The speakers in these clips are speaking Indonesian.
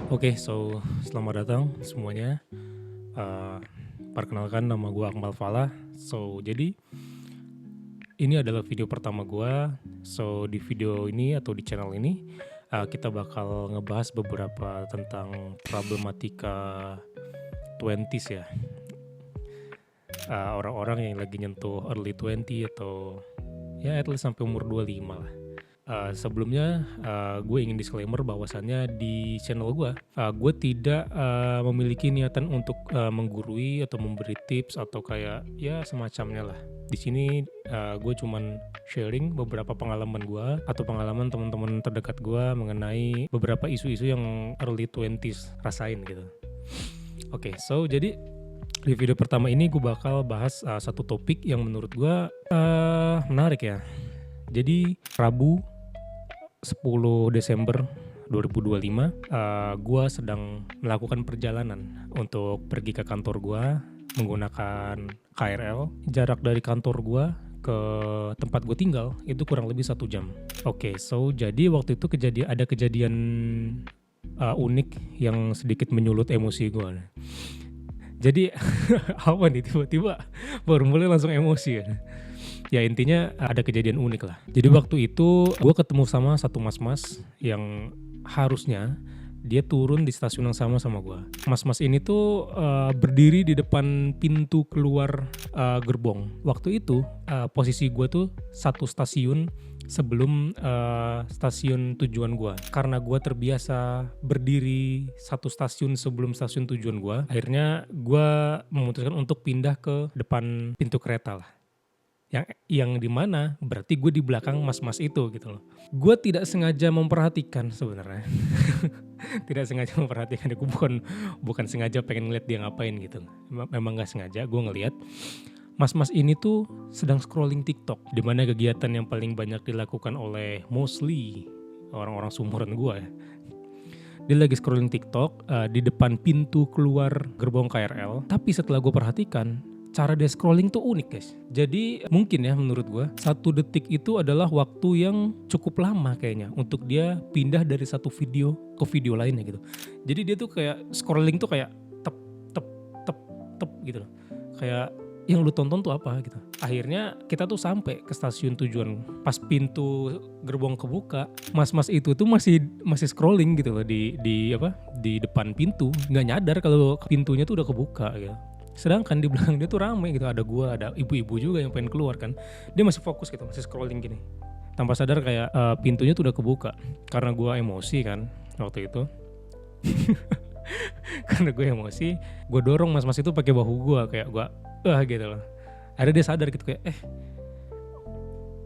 Oke, selamat datang semuanya. Eee, Perkenalkan nama gue Akmal Falah. Jadi ini adalah video pertama gue. Di video ini atau di channel ini, kita bakal ngebahas beberapa tentang problematika 20s ya. Orang-orang yang lagi nyentuh early 20 atau ya at least sampai umur 25 lah. Sebelumnya, gue ingin disclaimer bahwasannya di channel gue tidak, memiliki niatan untuk, menggurui atau memberi tips atau kayak ya semacamnya lah. Di sini, gue cuman sharing beberapa pengalaman gue atau pengalaman teman-teman terdekat gue mengenai beberapa isu-isu yang early 20s rasain gitu. Oke, jadi di video pertama ini gue bakal bahas, satu topik yang menurut gue, menarik ya. Jadi Rabu 10 Desember 2025, gue sedang melakukan perjalanan untuk pergi ke kantor gue menggunakan KRL. Jarak dari kantor gue ke tempat gue tinggal itu kurang lebih 1 jam. Oke, jadi waktu itu ada kejadian unik yang sedikit menyulut emosi gue. Jadi apa nih tiba-tiba baru mulai langsung emosi ya. Ya intinya ada kejadian unik lah. Jadi waktu itu gue ketemu sama satu mas-mas yang harusnya dia turun di stasiun yang sama gue. Mas-mas ini tuh berdiri di depan pintu keluar gerbong. Waktu itu posisi gue tuh satu stasiun sebelum stasiun tujuan gue. Karena gue terbiasa berdiri satu stasiun sebelum stasiun tujuan gue, akhirnya gue memutuskan untuk pindah ke depan pintu kereta lah. Yang dimana berarti gue di belakang mas-mas itu gitu loh. Gue tidak sengaja memperhatikan sebenarnya. Tidak sengaja memperhatikan, gue bukan sengaja pengen ngeliat dia ngapain gitu. Memang gak sengaja gue ngeliat mas-mas ini tuh sedang scrolling TikTok, di mana kegiatan yang paling banyak dilakukan oleh mostly orang-orang seumuran gue ya. Dia lagi scrolling TikTok di depan pintu keluar gerbong KRL. Tapi setelah gue perhatikan, cara dia scrolling tuh unik guys. Jadi mungkin ya menurut gue 1 detik itu adalah waktu yang cukup lama kayaknya untuk dia pindah dari satu video ke video lainnya gitu. Jadi dia tuh kayak scrolling tuh kayak tep tep tep tep gitu loh. Kayak yang lu tonton tuh apa gitu. Akhirnya kita tuh sampai ke stasiun tujuan. Pas pintu gerbong kebuka, mas-mas itu tuh masih scrolling gitu loh di depan pintu. Nggak nyadar kalau pintunya tuh udah kebuka gitu. Sedangkan di belakang dia tuh ramai gitu, ada gua, ada ibu-ibu juga yang pengen keluar kan. Dia masih fokus gitu, masih scrolling gini. Tanpa sadar kayak pintunya tuh udah kebuka. Karena gua emosi kan waktu itu. Karena gue emosi, gue dorong mas-mas itu pakai bahu gue, kayak gue gitu loh. Akhirnya dia sadar gitu kayak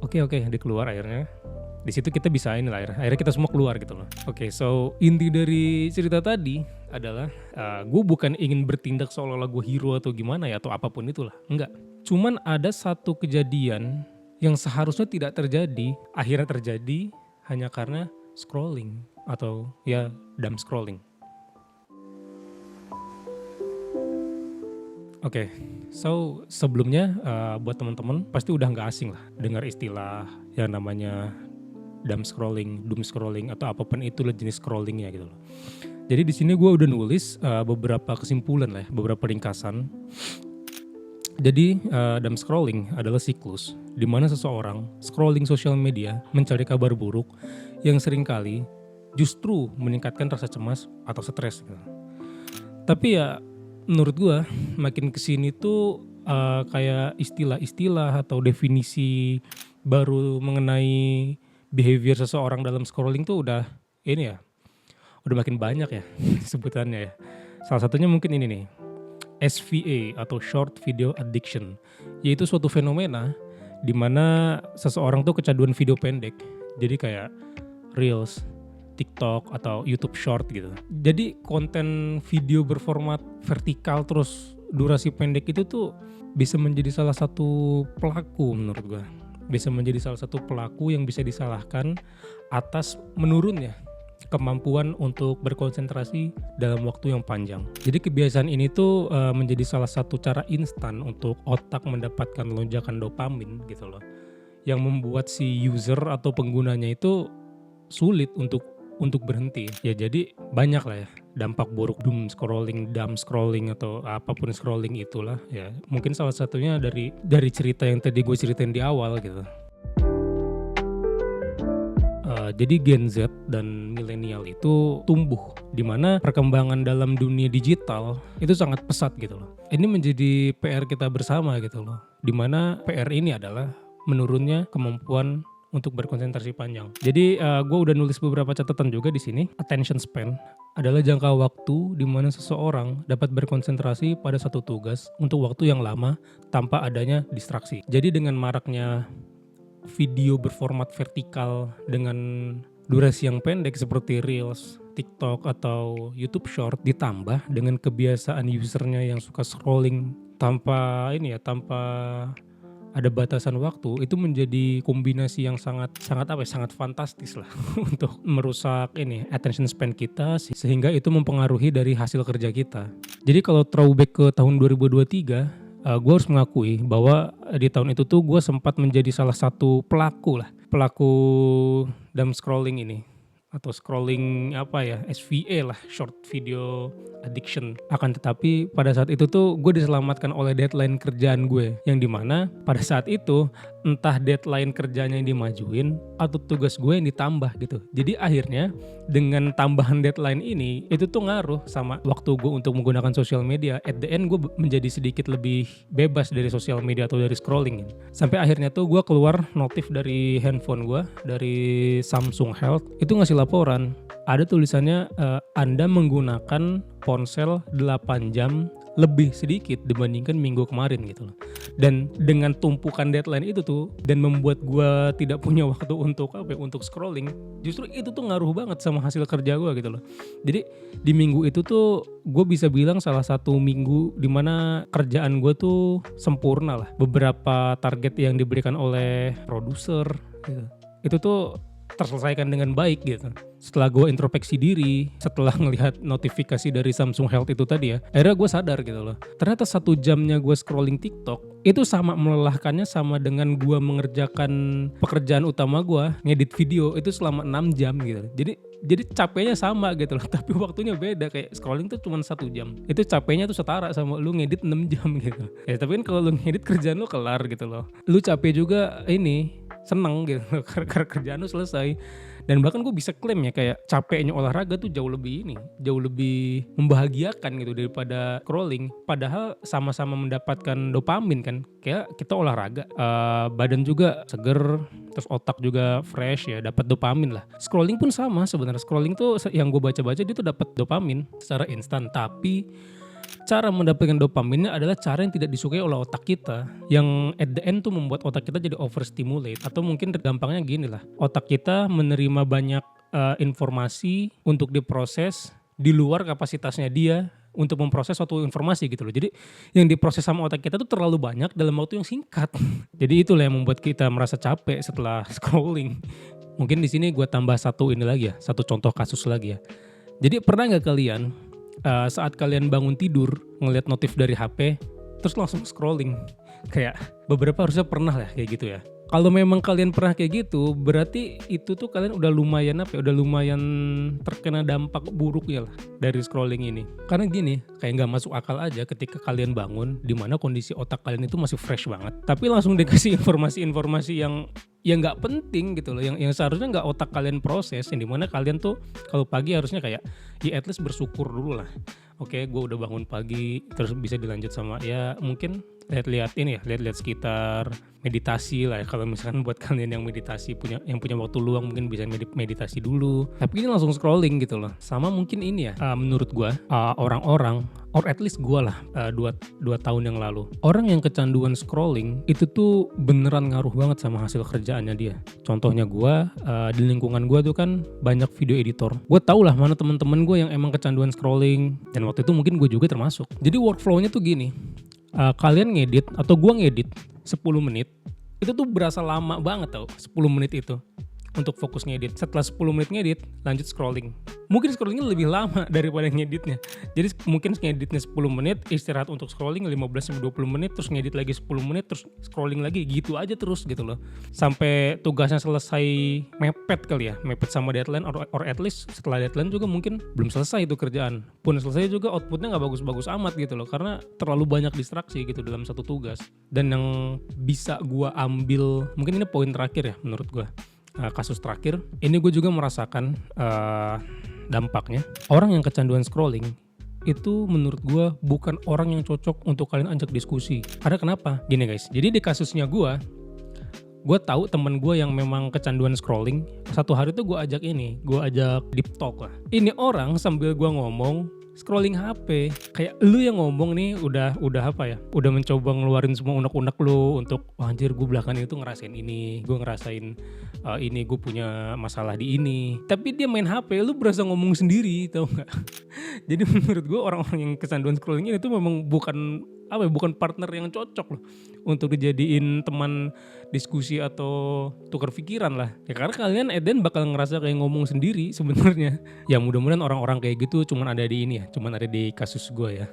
oke dia keluar akhirnya. Di situ kita bisa akhirnya kita semua keluar gitu loh. Oke, inti dari cerita tadi adalah gue bukan ingin bertindak seolah-olah gue hero atau gimana ya, atau apapun itulah, enggak. Cuman ada satu kejadian yang seharusnya tidak terjadi, akhirnya terjadi hanya karena scrolling atau ya dumb scrolling. Oke, sebelumnya buat teman-teman pasti udah nggak asing lah dengar istilah yang namanya doom scrolling atau apapun itu jenis scrollingnya gitu loh. Jadi di sini gue udah nulis beberapa kesimpulan lah, beberapa ringkasan. Jadi doom scrolling adalah siklus di mana seseorang scrolling sosial media mencari kabar buruk yang seringkali justru meningkatkan rasa cemas atau stres gitu. Tapi ya menurut gue makin kesini tuh kayak istilah-istilah atau definisi baru mengenai behavior seseorang dalam scrolling tuh udah makin banyak ya sebutannya ya. Salah satunya mungkin ini nih, SVA atau Short Video Addiction, yaitu suatu fenomena di mana seseorang tuh kecanduan video pendek. Jadi kayak Reels, TikTok atau YouTube Short gitu. Jadi konten video berformat vertikal terus durasi pendek itu tuh bisa menjadi salah satu pelaku menurut gue. Bisa menjadi salah satu pelaku yang bisa disalahkan atas menurunnya kemampuan untuk berkonsentrasi dalam waktu yang panjang. Jadi kebiasaan ini tuh menjadi salah satu cara instan untuk otak mendapatkan lonjakan dopamin gitu loh. Yang membuat si user atau penggunanya itu sulit untuk berhenti. Ya jadi banyak lah ya dampak buruk dumb scrolling atau apapun scrolling itulah ya. Mungkin salah satunya dari cerita yang tadi gue ceritain di awal gitu. Jadi Gen Z dan milenial itu tumbuh di mana perkembangan dalam dunia digital itu sangat pesat gitu loh. Ini menjadi PR kita bersama gitu loh. Di mana PR ini adalah menurunnya kemampuan untuk berkonsentrasi panjang. Jadi gue udah nulis beberapa catatan juga di sini. Attention span adalah jangka waktu di mana seseorang dapat berkonsentrasi pada satu tugas untuk waktu yang lama tanpa adanya distraksi. Jadi dengan maraknya video berformat vertikal dengan durasi yang pendek seperti Reels, TikTok atau YouTube Short ditambah dengan kebiasaan usernya yang suka scrolling tanpa ada batasan waktu, itu menjadi kombinasi yang sangat fantastis lah untuk merusak attention span kita sehingga itu mempengaruhi dari hasil kerja kita. Jadi kalau throwback ke tahun 2023, gue harus mengakui bahwa di tahun itu tuh gue sempat menjadi salah satu pelaku dalam scrolling ini atau scrolling SVA lah, short video addiction. Akan tetapi pada saat itu tuh gue diselamatkan oleh deadline kerjaan gue, yang dimana pada saat itu entah deadline kerjanya yang dimajuin atau tugas gue yang ditambah gitu. Jadi akhirnya dengan tambahan deadline ini itu tuh ngaruh sama waktu gue untuk menggunakan sosial media. At the end gue menjadi sedikit lebih bebas dari sosial media atau dari scrolling gitu. Sampai akhirnya tuh gue keluar notif dari handphone gue, dari Samsung Health, itu ngasih laporan. Ada tulisannya Anda menggunakan ponsel 8 jam lebih sedikit dibandingkan minggu kemarin gitu loh. Dan dengan tumpukan deadline itu tuh dan membuat gue tidak punya waktu untuk scrolling, justru itu tuh ngaruh banget sama hasil kerja gue gitu loh. Jadi di minggu itu tuh gue bisa bilang salah satu minggu dimana kerjaan gue tuh sempurna lah. Beberapa target yang diberikan oleh produser gitu, itu tuh terselesaikan dengan baik gitu. Setelah gue introspeksi diri, setelah ngelihat notifikasi dari Samsung Health itu tadi ya, akhirnya gue sadar gitu loh. Ternyata 1 jamnya gue scrolling TikTok itu sama melelahkannya sama dengan gue mengerjakan pekerjaan utama gue, ngedit video itu selama 6 jam gitu. Jadi capeknya sama gitu loh, tapi waktunya beda. Kayak scrolling tuh cuma 1 jam. Itu capeknya tuh setara sama lu ngedit 6 jam gitu. Ya tapi kan kalau lu ngedit kerjaan lu kelar gitu loh. Lu capek juga seneng gitu karena kerjaan lu selesai. Dan bahkan gue bisa klaim ya kayak capeknya olahraga tuh jauh lebih membahagiakan gitu daripada scrolling. Padahal sama-sama mendapatkan dopamin kan. Kayak kita olahraga, badan juga seger, terus otak juga fresh ya, dapat dopamin lah. Scrolling pun sama sebenarnya. Scrolling tuh yang gue baca-baca dia tuh dapat dopamin secara instan, tapi cara mendapatkan dopaminnya adalah cara yang tidak disukai oleh otak kita, yang at the end tuh membuat otak kita jadi overstimulate. Atau mungkin gampangnya gini lah, otak kita menerima banyak informasi untuk diproses di luar kapasitasnya dia untuk memproses suatu informasi gitu loh. Jadi yang diproses sama otak kita tuh terlalu banyak dalam waktu yang singkat. Jadi itulah yang membuat kita merasa capek setelah scrolling. Mungkin di sini gue tambah satu contoh kasus lagi ya. Jadi pernah nggak kalian saat kalian bangun tidur ngelihat notif dari HP terus langsung scrolling? Kayak beberapa harusnya pernah lah kayak gitu ya. Kalau memang kalian pernah kayak gitu, berarti itu tuh kalian udah lumayan terkena dampak buruknya lah dari scrolling ini. Karena gini, kayak nggak masuk akal aja ketika kalian bangun di mana kondisi otak kalian itu masih fresh banget, tapi langsung dikasih informasi-informasi yang nggak penting gitu loh, yang seharusnya nggak otak kalian proses, yang dimana kalian tuh kalau pagi harusnya kayak ya at least bersyukur dulu lah. Oke, gue udah bangun pagi, terus bisa dilanjut sama ya mungkin lihat-lihat sekitar, meditasi lah ya. Kalau misalkan buat kalian yang meditasi yang punya waktu luang mungkin bisa meditasi dulu. Tapi ini langsung scrolling gitu loh. Sama mungkin ini ya, menurut gue orang-orang, or at least gue lah 2 tahun yang lalu, orang yang kecanduan scrolling itu tuh beneran ngaruh banget sama hasil kerjaannya dia. Contohnya gue, di lingkungan gue tuh kan banyak video editor. Gue tau lah mana teman-teman gue yang emang kecanduan scrolling, dan waktu itu mungkin gue juga termasuk. Jadi workflow-nya tuh gini, kalian ngedit atau gue ngedit 10 menit itu tuh berasa lama banget tau. 10 menit itu untuk fokus ngedit. Setelah 10 menit ngedit, lanjut scrolling. Mungkin scrollingnya lebih lama daripada ngeditnya. Jadi mungkin ngeditnya 10 menit, istirahat untuk scrolling 15-20 menit, terus ngedit lagi 10 menit, terus scrolling lagi, gitu aja terus gitu loh. Sampai tugasnya selesai mepet kali ya, mepet sama deadline, or at least setelah deadline juga mungkin belum selesai itu kerjaan. Pun selesai juga outputnya gak bagus-bagus amat gitu loh, karena terlalu banyak distraksi gitu dalam satu tugas. Dan yang bisa gua ambil, mungkin ini poin terakhir ya menurut gua, kasus terakhir, ini gue juga merasakan dampaknya. Orang yang kecanduan scrolling itu menurut gue bukan orang yang cocok untuk kalian ajak diskusi. Karena kenapa? Gini guys, jadi di kasusnya gue tahu temen gue yang memang kecanduan scrolling. Satu hari tuh gue ajak deep talk lah. Ini orang sambil gue ngomong scrolling HP, kayak lu yang ngomong nih udah apa ya, udah mencoba ngeluarin semua unek-unek lu untuk anjir gue belakangan itu ngerasain ini, gue ngerasain ini, gue punya masalah di ini, tapi dia main HP, lu berasa ngomong sendiri, tau nggak? Jadi menurut gue orang-orang yang kecanduan scrolling ini tuh memang bukan partner yang cocok loh untuk dijadiin teman diskusi atau tukar pikiran lah. Ya karena kalian Eden bakal ngerasa kayak ngomong sendiri sebenarnya. Ya mudah-mudahan orang-orang kayak gitu cuman ada di ini ya, cuman ada di kasus gue ya.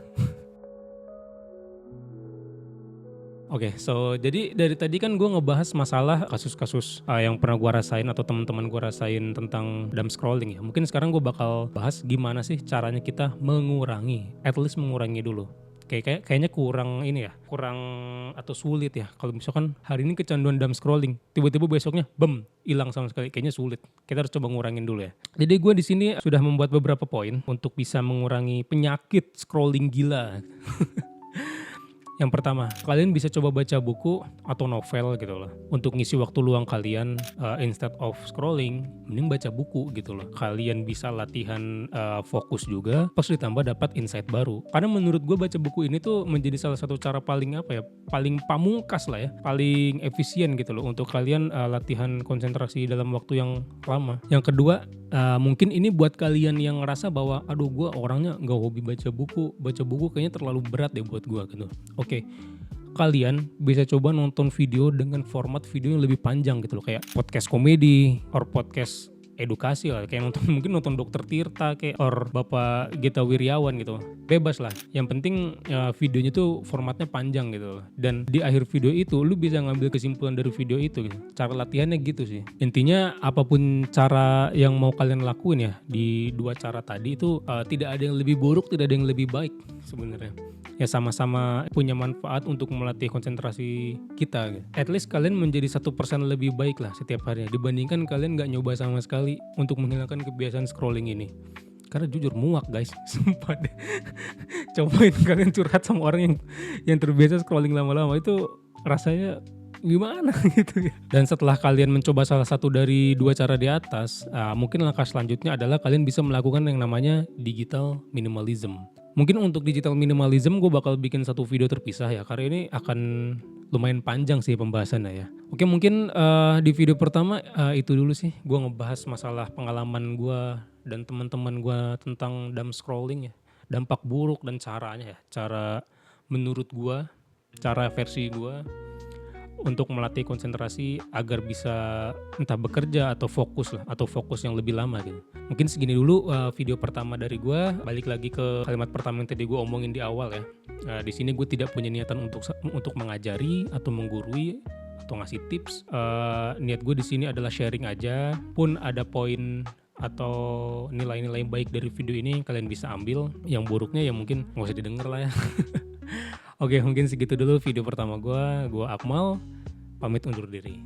Oke, so jadi dari tadi kan gue ngebahas masalah kasus-kasus yang pernah gue rasain atau teman-teman gue rasain tentang dumb scrolling ya. Mungkin sekarang gue bakal bahas gimana sih caranya kita mengurangi, at least mengurangi dulu. Kayaknya kurang atau sulit ya. Kalau misalkan hari ini kecanduan dumb scrolling, tiba-tiba besoknya hilang sama sekali, kayaknya sulit. Kita harus coba ngurangin dulu ya. Jadi gue di sini sudah membuat beberapa poin untuk bisa mengurangi penyakit scrolling gila. Yang pertama, kalian bisa coba baca buku atau novel gitu loh. Untuk ngisi waktu luang kalian, instead of scrolling, mending baca buku gitu loh. Kalian bisa latihan fokus juga, plus ditambah dapat insight baru. Karena menurut gue baca buku ini tuh menjadi salah satu cara paling paling pamungkas lah ya, paling efisien gitu loh untuk kalian latihan konsentrasi dalam waktu yang lama. Yang kedua, mungkin ini buat kalian yang ngerasa bahwa aduh gue orangnya gak hobi baca buku kayaknya terlalu berat deh buat gue gitu. Oke, kalian bisa coba nonton video dengan format video yang lebih panjang gitu loh, kayak podcast komedi or podcast edukasi lah, kayak mungkin nonton Dokter Tirta kayak or Bapak Gita Wirjawan gitu. Bebas lah, yang penting videonya tuh formatnya panjang gitu. Dan di akhir video itu lu bisa ngambil kesimpulan dari video itu gitu. Cara latihannya gitu sih. Intinya apapun cara yang mau kalian lakuin ya, di dua cara tadi itu tidak ada yang lebih buruk, tidak ada yang lebih baik sebenarnya. Ya sama-sama punya manfaat untuk melatih konsentrasi kita gitu. At least kalian menjadi 1% lebih baik lah setiap harinya dibandingkan kalian gak nyoba sama sekali untuk menghilangkan kebiasaan scrolling ini. Karena jujur muak guys, sumpah deh. Cobain kalian curhat sama orang yang terbiasa scrolling lama-lama, itu rasanya gimana gitu ya. Dan setelah kalian mencoba salah satu dari dua cara di atas, mungkin langkah selanjutnya adalah kalian bisa melakukan yang namanya digital minimalism. Mungkin untuk digital minimalism gue bakal bikin satu video terpisah ya, karena ini akan lumayan panjang sih pembahasannya ya. Oke, mungkin di video pertama itu dulu sih, gue ngebahas masalah pengalaman gue dan teman-teman gue tentang dumb scrolling ya, dampak buruk dan caranya ya, cara menurut gue, cara versi gue untuk melatih konsentrasi agar bisa entah bekerja atau fokus lah, atau fokus yang lebih lama gitu. Mungkin segini dulu video pertama dari gue. Balik lagi ke kalimat pertama yang tadi gue omongin di awal ya. Di sini gue tidak punya niatan untuk mengajari atau menggurui atau ngasih tips. Niat gue di sini adalah sharing aja. Pun ada poin atau nilai-nilai baik dari video ini kalian bisa ambil. Yang buruknya ya mungkin nggak usah didengar lah ya. Oke, mungkin segitu dulu video pertama gue Akmal, pamit undur diri.